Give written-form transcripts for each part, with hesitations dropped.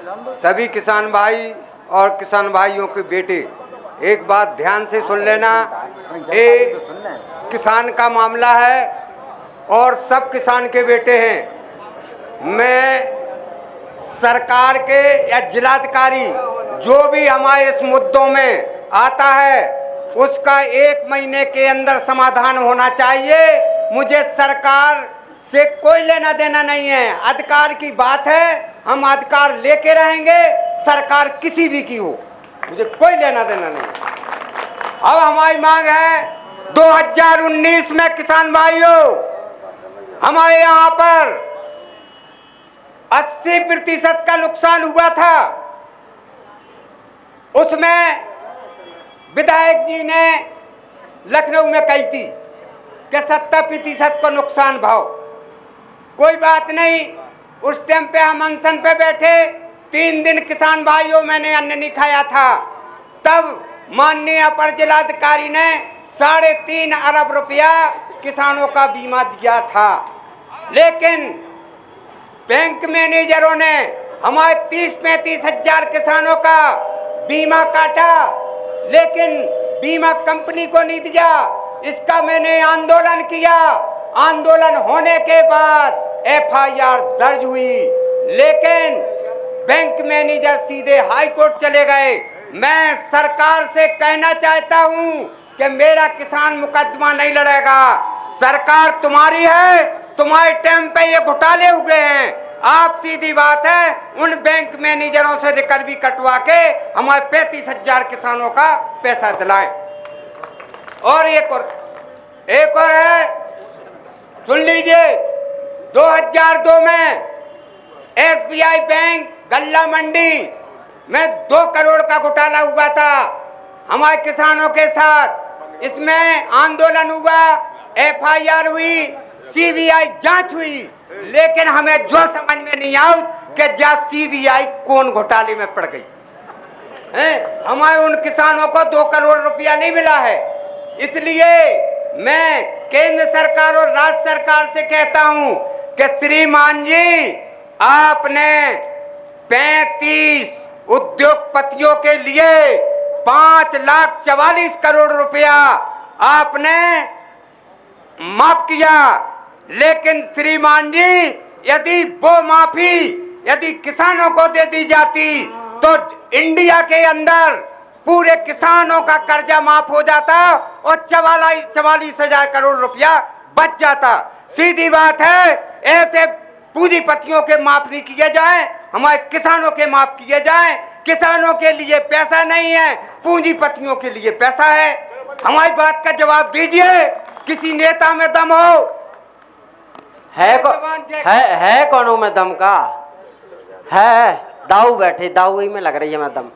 सभी किसान भाई और किसान भाइयों के बेटे, एक बात ध्यान से सुन लेना। ये किसान का मामला है और सब किसान के बेटे हैं। मैं सरकार के या जिलाधिकारी जो भी हमारे इस मुद्दों में आता है उसका 1 महीने के अंदर समाधान होना चाहिए। मुझे सरकार से कोई लेना देना नहीं है। अधिकार की बात है, हम अधिकार लेके रहेंगे, सरकार किसी भी की हो, मुझे कोई लेना देना नहीं है। अब हमारी मांग है 2019 में किसान भाइयों, हमारे यहाँ पर 80% का नुकसान हुआ था। उसमें विधायक जी ने लखनऊ में कही थी कि 70% को नुकसान भाव। कोई बात नहीं, उस टाइम पे हम अनशन पे बैठे 3 दिन किसान भाइयों मैंने अन्न नहीं खाया था। तब माननीय अपर जिलाधिकारी ने 3.5 अरब रुपया किसानों का बीमा दिया था, लेकिन बैंक मैनेजरों ने हमारे 30-35 हजार किसानों का बीमा काटा, लेकिन बीमा कंपनी को नहीं दिया। इसका मैंने आंदोलन किया। आंदोलन होने के बाद FIR दर्ज हुई, लेकिन बैंक मैनेजर सीधे हाई कोर्ट चले गए। मैं सरकार से कहना चाहता हूं कि मेरा किसान मुकदमा नहीं लड़ेगा। सरकार तुम्हारी है, तुम्हारे टाइम पे ये घोटाले हुए हैं। आप सीधी बात है उन बैंक मैनेजरों से रिकवरी कटवा के हमारे 35 हजार किसानों का पैसा दिलाएं। और एक और है, सुन लीजिए, 2002 में SBI बैंक गल्ला मंडी में 2 करोड़ का घोटाला हुआ था हमारे किसानों के साथ। इसमें आंदोलन हुआ, FIR हुई, CBI जांच हुई, लेकिन हमें जो समझ में नहीं आया कि जा CBI कौन घोटाले में पड़ गई है। हमारे उन किसानों को 2 करोड़ रुपया नहीं मिला है। इसलिए मैं केंद्र सरकार और राज्य सरकार से कहता हूं कि श्रीमान जी, आपने 35 उद्योगपतियों के लिए 5,44 करोड़ रुपया आपने माफ किया, लेकिन श्रीमान जी, यदि वो माफी यदि किसानों को दे दी जाती तो इंडिया के अंदर पूरे किसानों का कर्जा माफ हो जाता और 44,000 करोड़ रुपया बच जाता। सीधी बात है, ऐसे पूंजीपतियों के माफ नहीं किए जाए, हमारे किसानों के माफ किए जाए। किसानों के लिए पैसा नहीं है, पूंजीपतियों के लिए पैसा है। हमारी बात का जवाब दीजिए। किसी नेता में दम हो है कौनों में दम का है? दाऊ बैठे, दाऊ ही में लग रही है मैं दम।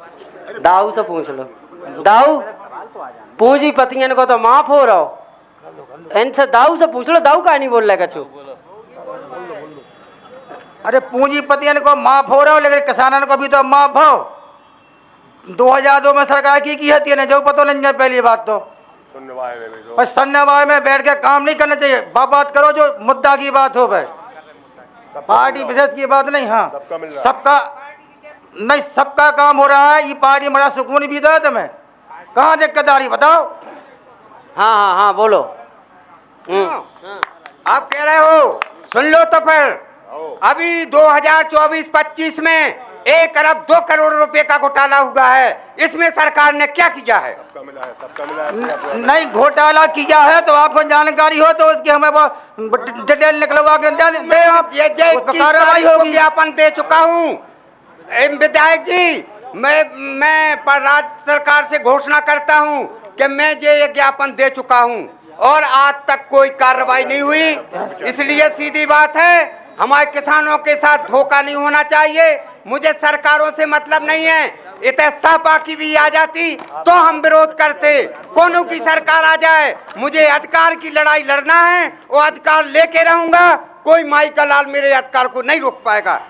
दाऊ से पूछ लो। दाऊ, पूंजीपतियों को तो माफ हो रहा हो, इनसे दाऊ से पूछ लो। दाऊ का नहीं बोल रहा कछु? अरे पूंजीपतियों को माफ हो रहा हो, लेकिन किसानों को भी तो माफ हो। 2002 में सरकार की है तीन जो पता नहीं जाए। पहली बात तो सन्नावाय में बैठ के काम नहीं करना चाहिए। बात करो जो मुद्दा की बात हो भाई, पार्टी विशेष की बात नहीं। हाँ, सबका काम हो रहा है। ये पार्टी बड़ा सुकून भी दे तुम्हें, कहाँ दिक्कतदारी बताओ। हाँ बोलो। आप कह रहे हो, सुन लो तो फिर। अभी 2024-25 में 1 अरब 2 करोड़ रुपए का घोटाला हुआ है। इसमें सरकार ने क्या किया है? नहीं घोटाला किया है तो आपको जानकारी हो तो उसकी हमें डिटेल निकलवा के दे। आप ये ज्ञापन दे चुका हूँ विधायक जी। मैं राज्य सरकार से घोषणा करता हूँ कि मैं ये ज्ञापन दे चुका हूँ और आज तक कोई कार्रवाई नहीं हुई। इसलिए सीधी बात है, हमारे किसानों के साथ धोखा नहीं होना चाहिए। मुझे सरकारों से मतलब नहीं है। इतने सपा की भी आ जाती तो हम विरोध करते। कोनो की सरकार आ जाए, मुझे अधिकार की लड़ाई लड़ना है, वो अधिकार लेके रहूंगा। कोई माई का लाल मेरे अधिकार को नहीं रोक पाएगा।